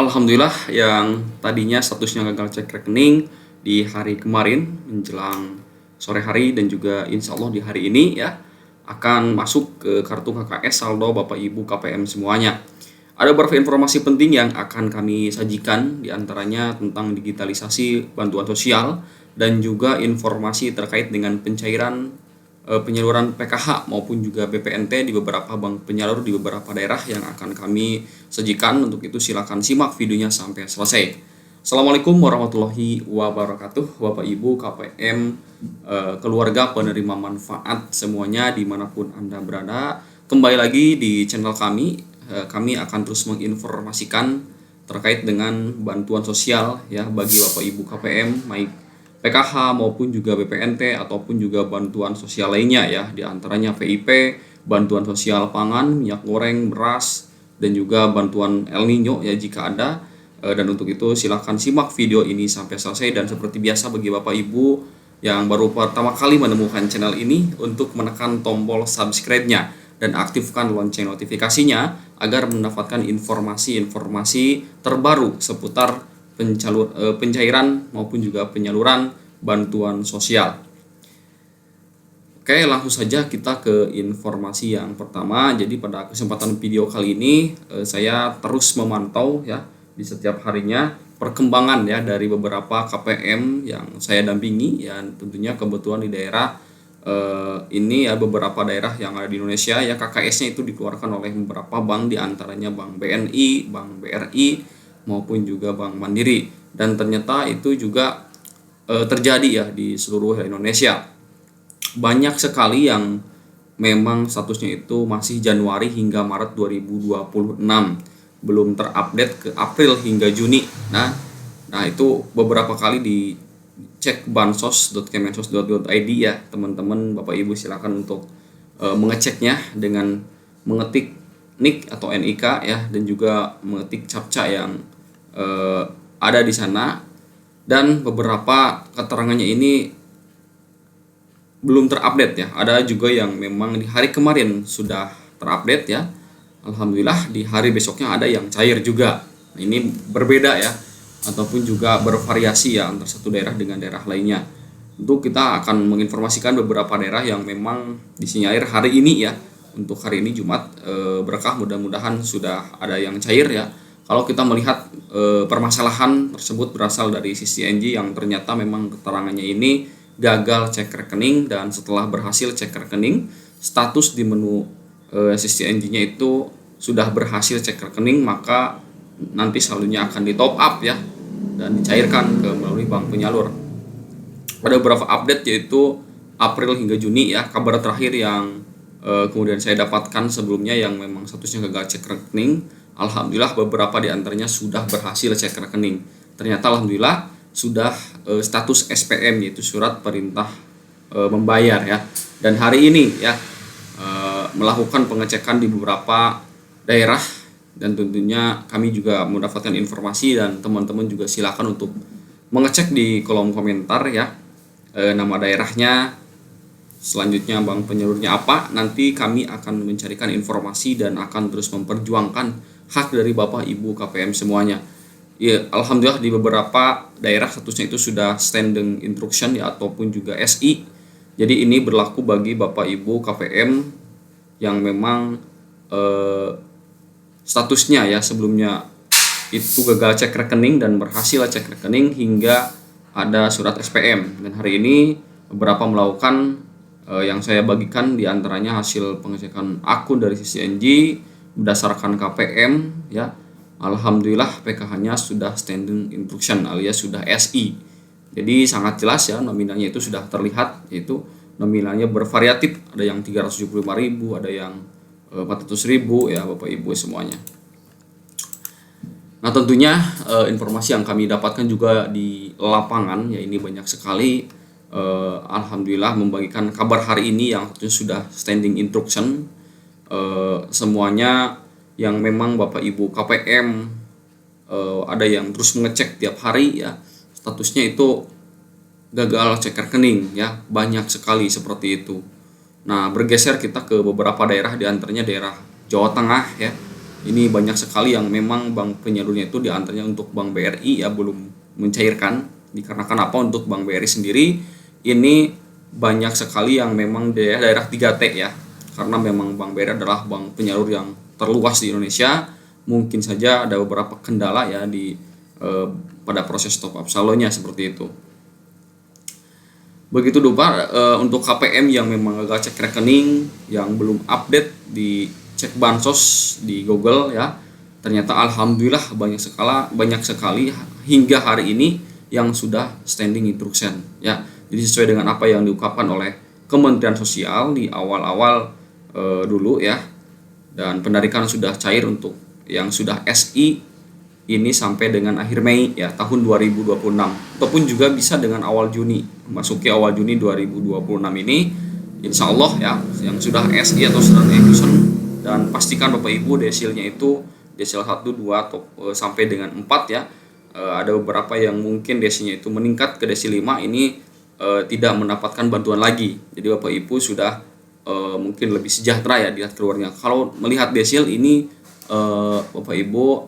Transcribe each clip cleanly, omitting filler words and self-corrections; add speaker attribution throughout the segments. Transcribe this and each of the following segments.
Speaker 1: Alhamdulillah yang tadinya statusnya gagal cek rekening di hari kemarin menjelang sore hari dan juga insya Allah di hari ini ya akan masuk ke kartu KKS saldo Bapak Ibu KPM semuanya. Ada beberapa informasi penting yang akan kami sajikan diantaranya tentang digitalisasi bantuan sosial dan juga informasi terkait dengan pencairan penyaluran PKH maupun juga BPNT di beberapa bank penyalur di beberapa daerah yang akan kami sajikan. Untuk itu silakan simak videonya sampai selesai. Assalamualaikum warahmatullahi wabarakatuh, Bapak Ibu KPM, keluarga penerima manfaat semuanya dimanapun Anda berada. Kembali lagi di channel kami akan terus menginformasikan terkait dengan bantuan sosial ya bagi Bapak Ibu KPM, baik PKH maupun juga BPNT ataupun juga bantuan sosial lainnya ya, diantaranya PIP, bantuan sosial pangan, minyak goreng, beras, dan juga bantuan El Nino ya jika ada. Dan untuk itu silahkan simak video ini sampai selesai, dan seperti biasa bagi Bapak Ibu yang baru pertama kali menemukan channel ini untuk menekan tombol subscribe-nya dan aktifkan lonceng notifikasinya agar mendapatkan informasi-informasi terbaru seputar pencairan maupun juga penyaluran bantuan sosial. Oke, langsung saja kita ke informasi yang pertama. Jadi pada kesempatan video kali ini saya terus memantau ya di setiap harinya perkembangan ya dari beberapa KPM yang saya dampingi ya, tentunya kebetulan di daerah ini ya beberapa daerah yang ada di Indonesia ya KKS-nya itu dikeluarkan oleh beberapa bank, diantaranya Bank BNI, Bank BRI maupun juga Bank Mandiri, dan ternyata itu juga terjadi ya di seluruh Indonesia. Banyak sekali yang memang statusnya itu masih Januari hingga Maret 2026, belum terupdate ke April hingga Juni. Nah itu beberapa kali dicek bansos.kemensos.id ya teman-teman, Bapak Ibu silakan untuk mengeceknya dengan mengetik NIK atau NIK ya, dan juga mengetik captcha yang ada di sana. Dan beberapa keterangannya ini belum terupdate ya. Ada juga yang memang di hari kemarin sudah terupdate ya. Alhamdulillah di hari besoknya ada yang cair juga. Nah, ini berbeda ya, ataupun juga bervariasi ya antara satu daerah dengan daerah lainnya. Untuk kita akan menginformasikan beberapa daerah yang memang disinyalir hari ini ya. Untuk hari ini Jumat berkah, mudah-mudahan sudah ada yang cair ya. Kalau kita melihat permasalahan tersebut berasal dari CCNG yang ternyata memang keterangannya ini gagal cek rekening, dan setelah berhasil cek rekening, status di menu CCNG-nya itu sudah berhasil cek rekening, maka nanti saldonya akan di top up ya dan dicairkan ke melalui bank penyalur. Ada beberapa update yaitu April hingga Juni ya, kabar terakhir yang kemudian saya dapatkan sebelumnya yang memang statusnya gagal cek rekening, alhamdulillah beberapa diantaranya sudah berhasil cek rekening. Ternyata alhamdulillah sudah status SPM, yaitu surat perintah membayar ya. Dan hari ini ya melakukan pengecekan di beberapa daerah, dan tentunya kami juga mendapatkan informasi, dan teman-teman juga silakan untuk mengecek di kolom komentar ya nama daerahnya, selanjutnya bank penyalurnya apa. Nanti kami akan mencarikan informasi dan akan terus memperjuangkan hak dari Bapak Ibu KPM semuanya. Ya, alhamdulillah di beberapa daerah statusnya itu sudah standing instruction ya ataupun juga SI. Jadi ini berlaku bagi Bapak Ibu KPM yang memang statusnya ya sebelumnya itu gagal cek rekening dan berhasil cek rekening hingga ada surat SPM. Dan hari ini beberapa melakukan yang saya bagikan diantaranya hasil pengecekan akun dari CCNG berdasarkan KPM ya. Alhamdulillah PKH-nya sudah standing instruction alias sudah SI. Jadi sangat jelas ya, nominalnya itu sudah terlihat, yaitu nominalnya bervariatif, ada yang 375.000, ada yang 400.000 ya Bapak Ibu semuanya. Nah tentunya informasi yang kami dapatkan juga di lapangan ya ini banyak sekali. Alhamdulillah membagikan kabar hari ini yang sudah standing instruction semuanya, yang memang Bapak Ibu KPM ada yang terus mengecek tiap hari ya statusnya itu gagal cek rekening ya, banyak sekali seperti itu. Nah bergeser kita ke beberapa daerah, diantaranya daerah Jawa Tengah ya. Ini banyak sekali yang memang bank penyalurnya itu diantaranya untuk Bank BRI ya belum mencairkan. Dikarenakan apa, untuk Bank BRI sendiri ini banyak sekali yang memang daerah 3T ya. Karena memang Bank BRI adalah bank penyalur yang terluas di Indonesia. Mungkin saja ada beberapa kendala ya di pada proses top up saldonya seperti itu. Begitu juga untuk KPM yang memang gagal cek rekening, yang belum update di cek bansos di Google ya. Ternyata alhamdulillah banyak sekali hingga hari ini yang sudah standing instruction ya. Jadi sesuai dengan apa yang diungkapkan oleh Kementerian Sosial di awal-awal dulu ya. Dan penarikan sudah cair untuk yang sudah SI ini sampai dengan akhir Mei ya tahun 2026, ataupun juga bisa dengan awal Juni, masuki awal Juni 2026 ini insya Allah ya yang sudah SI atau sudah execution. Dan pastikan Bapak Ibu desilnya itu desil 1, 2 atau sampai dengan 4 ya. Ada beberapa yang mungkin desilnya itu meningkat ke desil 5 ini tidak mendapatkan bantuan lagi. Jadi Bapak Ibu sudah mungkin lebih sejahtera ya di keluarga. Kalau melihat desil ini Bapak Ibu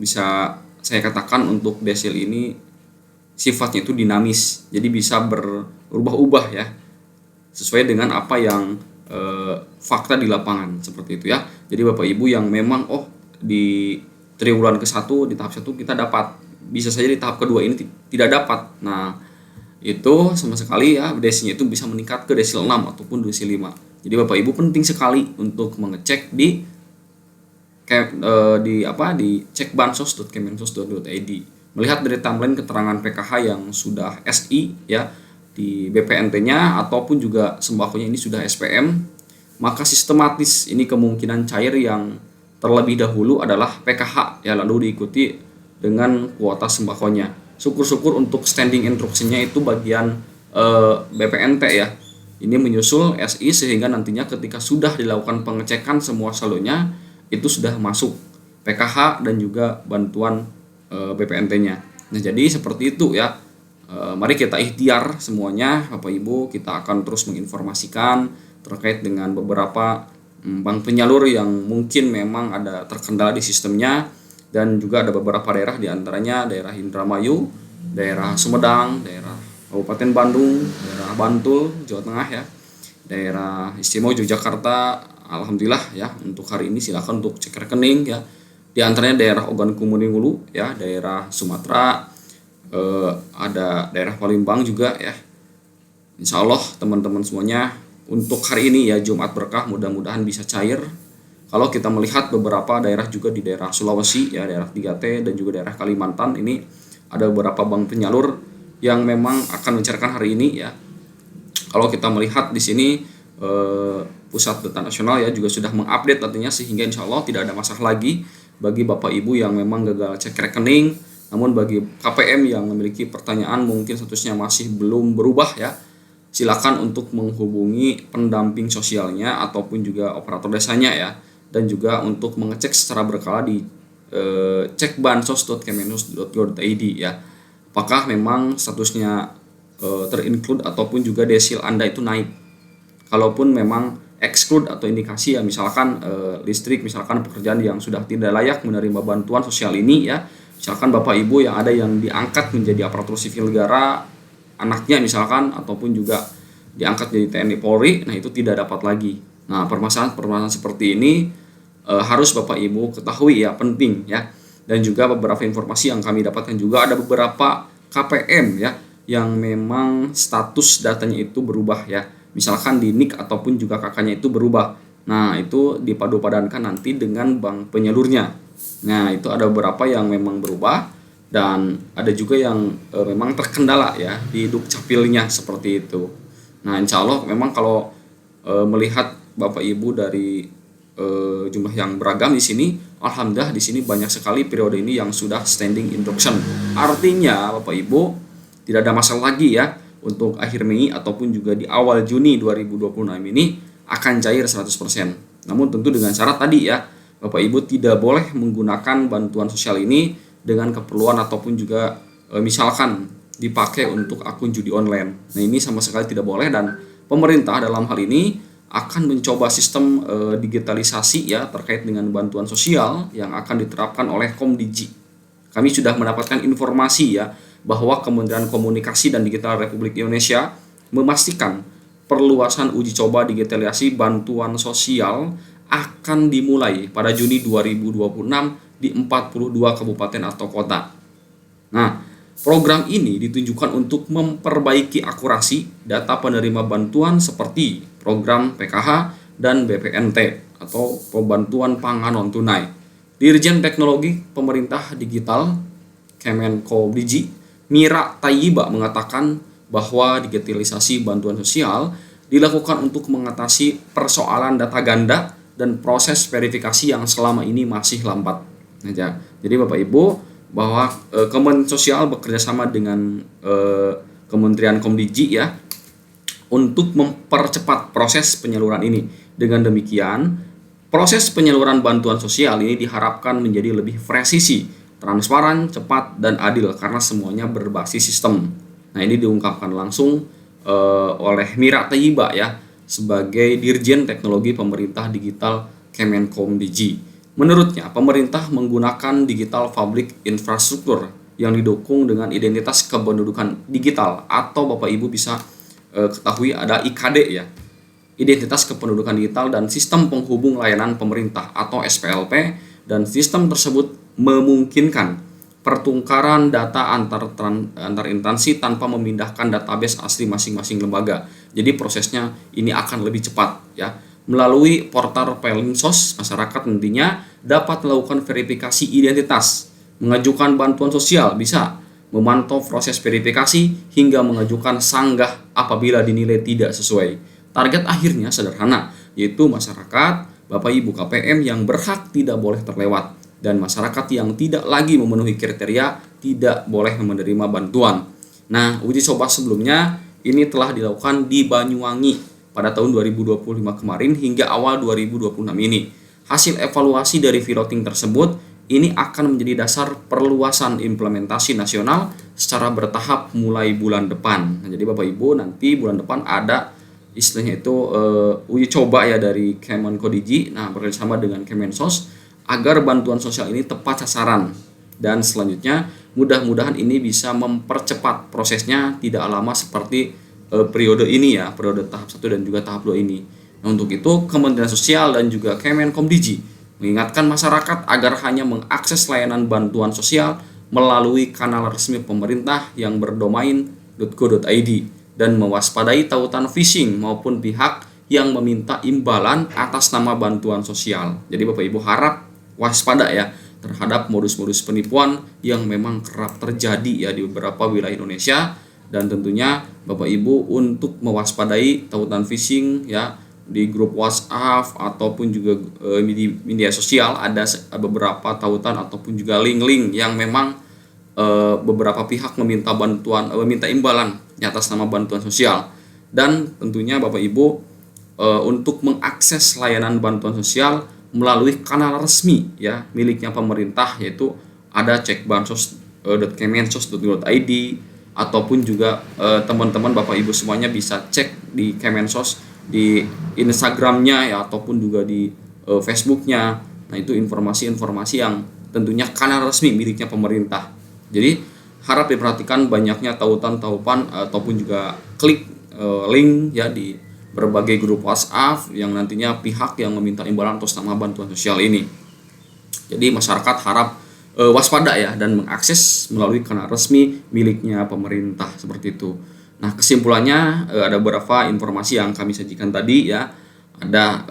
Speaker 1: bisa saya katakan untuk desil ini sifatnya itu dinamis, jadi bisa berubah-ubah ya sesuai dengan apa yang fakta di lapangan seperti itu ya. Jadi Bapak Ibu yang memang di triwulan ke-1 di tahap 1 kita dapat, bisa saja di tahap kedua ini tidak dapat. Nah itu sama sekali ya desilnya itu bisa meningkat ke desil 6 ataupun desil 5. Jadi Bapak Ibu penting sekali untuk mengecek di cekbansos.kemensos.id. Melihat dari timeline keterangan PKH yang sudah SI ya di BPNT-nya ataupun juga sembakonya ini sudah SPM, maka sistematis ini kemungkinan cair yang terlebih dahulu adalah PKH ya, lalu diikuti dengan kuota sembakonya. Syukur-syukur untuk standing instruction-nya itu bagian BPNT ya. Ini menyusul SI sehingga nantinya ketika sudah dilakukan pengecekan semua saldonya itu sudah masuk PKH dan juga bantuan BPNT-nya. Nah jadi seperti itu ya. Mari kita ikhtiar semuanya Bapak Ibu, kita akan terus menginformasikan terkait dengan beberapa bank penyalur yang mungkin memang ada terkendala di sistemnya. Dan juga ada beberapa daerah, diantaranya daerah Indramayu, daerah Sumedang, daerah Kabupaten Bandung, daerah Bantul, Jawa Tengah ya, daerah Istimewa Yogyakarta. Alhamdulillah ya untuk hari ini silakan untuk cek rekening ya. Di antaranya daerah Ogan Komering Ulu ya, daerah Sumatera, ada daerah Palembang juga ya. Insya Allah teman-teman semuanya untuk hari ini ya Jumat Berkah mudah-mudahan bisa cair. Kalau kita melihat beberapa daerah juga di daerah Sulawesi ya, daerah 3T dan juga daerah Kalimantan, ini ada beberapa bank penyalur yang memang akan mencairkan hari ini ya. Kalau kita melihat di sini Pusat Data Nasional ya juga sudah mengupdate artinya, sehingga insya Allah tidak ada masalah lagi bagi Bapak Ibu yang memang gagal cek rekening. Namun bagi KPM yang memiliki pertanyaan mungkin statusnya masih belum berubah ya, silakan untuk menghubungi pendamping sosialnya ataupun juga operator desanya ya, dan juga untuk mengecek secara berkala di cekbansos.kemensos.go.id ya, apakah memang statusnya terinclude ataupun juga desil Anda itu naik. Kalaupun memang exclude atau indikasi ya, misalkan listrik, misalkan pekerjaan yang sudah tidak layak menerima bantuan sosial ini ya, misalkan Bapak Ibu yang ada yang diangkat menjadi aparatur sipil negara, anaknya misalkan, ataupun juga diangkat jadi TNI Polri, nah itu tidak dapat lagi. Nah permasalahan seperti ini harus Bapak Ibu ketahui ya, penting ya. Dan juga beberapa informasi yang kami dapatkan juga ada beberapa KPM ya yang memang status datanya itu berubah ya, misalkan di NIK ataupun juga kakaknya itu berubah. Nah itu dipadu-padankan nanti dengan bank penyalurnya. Nah itu ada beberapa yang memang berubah dan ada juga yang memang terkendala ya di dukcapilnya seperti itu. Nah insya Allah memang kalau melihat Bapak Ibu dari jumlah yang beragam di sini, alhamdulillah di sini banyak sekali periode ini yang sudah standing instruction. Artinya Bapak Ibu tidak ada masalah lagi ya untuk akhir Mei ataupun juga di awal Juni 2026 ini akan cair 100%. Namun tentu dengan syarat tadi ya, Bapak Ibu tidak boleh menggunakan bantuan sosial ini dengan keperluan ataupun juga misalkan dipakai untuk akun judi online. Nah ini sama sekali tidak boleh, dan pemerintah dalam hal ini akan mencoba sistem digitalisasi ya terkait dengan bantuan sosial yang akan diterapkan oleh Komdigi. Kami sudah mendapatkan informasi ya bahwa Kementerian Komunikasi dan Digital Republik Indonesia memastikan perluasan uji coba digitalisasi bantuan sosial akan dimulai pada Juni 2026 di 42 kabupaten atau kota. Nah, program ini ditujukan untuk memperbaiki akurasi data penerima bantuan seperti program PKH dan BPNT atau Bantuan Pangan Non Tunai. Dirjen Teknologi Pemerintah Digital Kemenkomdigi Mira Tayyiba mengatakan bahwa digitalisasi bantuan sosial dilakukan untuk mengatasi persoalan data ganda dan proses verifikasi yang selama ini masih lambat. Jadi Bapak Ibu, bahwa Kementerian Sosial bekerjasama dengan Kementerian Komdigi ya untuk mempercepat proses penyaluran ini. Dengan demikian, proses penyaluran bantuan sosial ini diharapkan menjadi lebih presisi, transparan, cepat, dan adil karena semuanya berbasis sistem. Nah, ini diungkapkan langsung oleh Mira Tayyiba ya sebagai Dirjen Teknologi Pemerintah Digital Kemenkomdigi. Menurutnya, pemerintah menggunakan digital public infrastructure yang didukung dengan identitas kependudukan digital atau Bapak Ibu bisa ketahui ada IKD ya. Identitas kependudukan digital dan sistem penghubung layanan pemerintah atau SPLP, dan sistem tersebut memungkinkan pertukaran data antar instansi tanpa memindahkan database asli masing-masing lembaga. Jadi prosesnya ini akan lebih cepat ya. Melalui portal Pelinsos, masyarakat nantinya dapat melakukan verifikasi identitas, mengajukan bantuan sosial bisa, memantau proses verifikasi hingga mengajukan sanggah apabila dinilai tidak sesuai. Target akhirnya sederhana, yaitu masyarakat, Bapak Ibu KPM yang berhak tidak boleh terlewat, dan masyarakat yang tidak lagi memenuhi kriteria tidak boleh menerima bantuan. Nah, uji coba sebelumnya ini telah dilakukan di Banyuwangi pada tahun 2025 kemarin hingga awal 2026 ini. Hasil evaluasi dari piloting tersebut ini akan menjadi dasar perluasan implementasi nasional secara bertahap mulai bulan depan. Nah, jadi Bapak Ibu nanti bulan depan ada istilahnya itu uji coba ya dari Kemenkomdigi, nah bekerjasama dengan Kemensos agar bantuan sosial ini tepat sasaran, dan selanjutnya mudah-mudahan ini bisa mempercepat prosesnya tidak lama seperti periode ini ya, periode tahap 1 dan juga tahap 2 ini. Nah, untuk itu Kementerian Sosial dan juga Kemenkomdigi mengingatkan masyarakat agar hanya mengakses layanan bantuan sosial melalui kanal resmi pemerintah yang berdomain .go.id dan mewaspadai tautan phishing maupun pihak yang meminta imbalan atas nama bantuan sosial. Jadi Bapak Ibu harap waspada ya terhadap modus-modus penipuan yang memang kerap terjadi ya di beberapa wilayah Indonesia. Dan tentunya Bapak Ibu untuk mewaspadai tautan phishing ya di grup WhatsApp ataupun juga di media sosial ada beberapa tautan ataupun juga link-link yang memang beberapa pihak meminta bantuan, meminta imbalan atas nama bantuan sosial. Dan tentunya Bapak Ibu untuk mengakses layanan bantuan sosial melalui kanal resmi ya miliknya pemerintah, yaitu ada cekbansos.kemensos.go.id ataupun juga teman-teman Bapak Ibu semuanya bisa cek di Kemensos di Instagramnya ya ataupun juga di Facebooknya. Nah, itu informasi-informasi yang tentunya kanal resmi miliknya pemerintah. Jadi harap diperhatikan banyaknya tautan-tautan ataupun juga klik link ya di berbagai grup WhatsApp yang nantinya pihak yang meminta imbalan atas nama bantuan sosial ini. Jadi masyarakat harap waspada ya dan mengakses melalui kanal resmi miliknya pemerintah seperti itu. Nah, kesimpulannya ada beberapa informasi yang kami sajikan tadi ya. Ada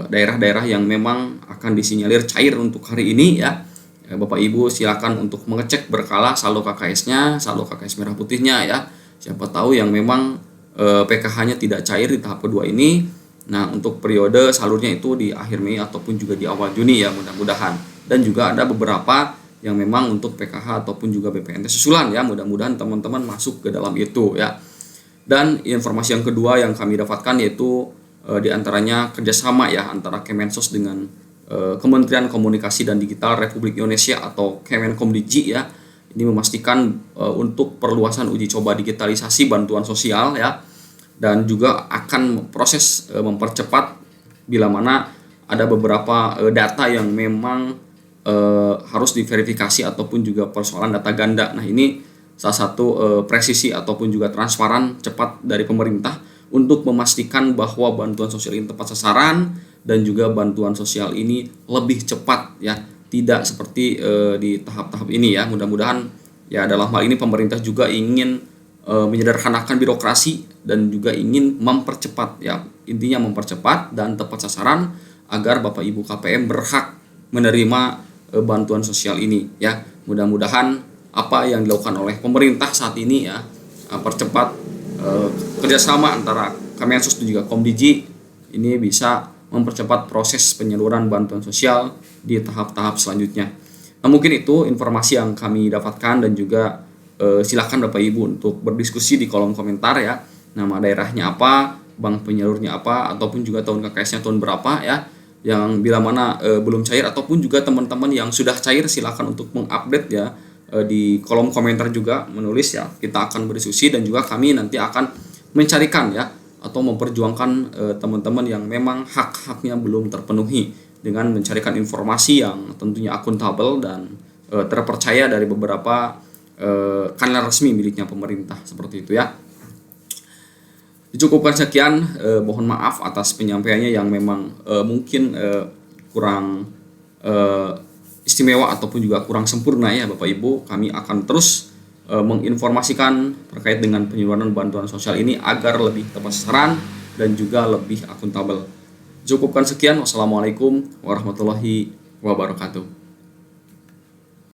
Speaker 1: daerah-daerah yang memang akan disinyalir cair untuk hari ini ya. Bapak Ibu silakan untuk mengecek berkala saldo KKS-nya, saldo KKS merah putihnya ya. Siapa tahu yang memang PKH-nya tidak cair di tahap kedua ini. Nah, untuk periode salurnya itu di akhir Mei ataupun juga di awal Juni ya mudah-mudahan. Dan juga ada beberapa yang memang untuk PKH ataupun juga BPNT susulan ya, mudah-mudahan teman-teman masuk ke dalam itu ya. Dan informasi yang kedua yang kami dapatkan yaitu diantaranya kerjasama ya antara Kemensos dengan Kementerian Komunikasi dan Digital Republik Indonesia atau Kemenkomdigi ya. Ini memastikan untuk perluasan uji coba digitalisasi bantuan sosial ya dan juga akan proses mempercepat bila mana ada beberapa data yang memang harus diverifikasi ataupun juga persoalan data ganda. Nah, ini salah satu presisi ataupun juga transparan cepat dari pemerintah untuk memastikan bahwa bantuan sosial ini tepat sasaran dan juga bantuan sosial ini lebih cepat ya, tidak seperti di tahap-tahap ini ya. Mudah-mudahan ya dalam hal ini pemerintah juga ingin menyederhanakan birokrasi dan juga ingin mempercepat ya, intinya mempercepat dan tepat sasaran agar Bapak Ibu KPM berhak menerima bantuan sosial ini ya. Mudah-mudahan apa yang dilakukan oleh pemerintah saat ini ya, percepat kerjasama antara Kemensos dan juga Komdiji ini bisa mempercepat proses penyaluran bantuan sosial di tahap-tahap selanjutnya. Nah, mungkin itu informasi yang kami dapatkan, dan juga silakan Bapak Ibu untuk berdiskusi di kolom komentar ya. Nama daerahnya apa, bank penyalurnya apa, ataupun juga tahun KKS-nya tahun berapa ya. Yang bila mana belum cair, ataupun juga teman-teman yang sudah cair silakan untuk mengupdate ya di kolom komentar juga menulis ya. Kita akan berdiskusi dan juga kami nanti akan mencarikan ya atau memperjuangkan teman-teman yang memang hak-haknya belum terpenuhi dengan mencarikan informasi yang tentunya akuntabel dan terpercaya dari beberapa kanal resmi miliknya pemerintah, seperti itu ya. Dicukupkan sekian, mohon maaf atas penyampaiannya yang memang mungkin kurang istimewa ataupun juga kurang sempurna ya Bapak Ibu. Kami akan terus menginformasikan terkait dengan penyaluran bantuan sosial ini agar lebih tepat sasaran dan juga lebih akuntabel. Cukupkan sekian, wassalamualaikum warahmatullahi wabarakatuh.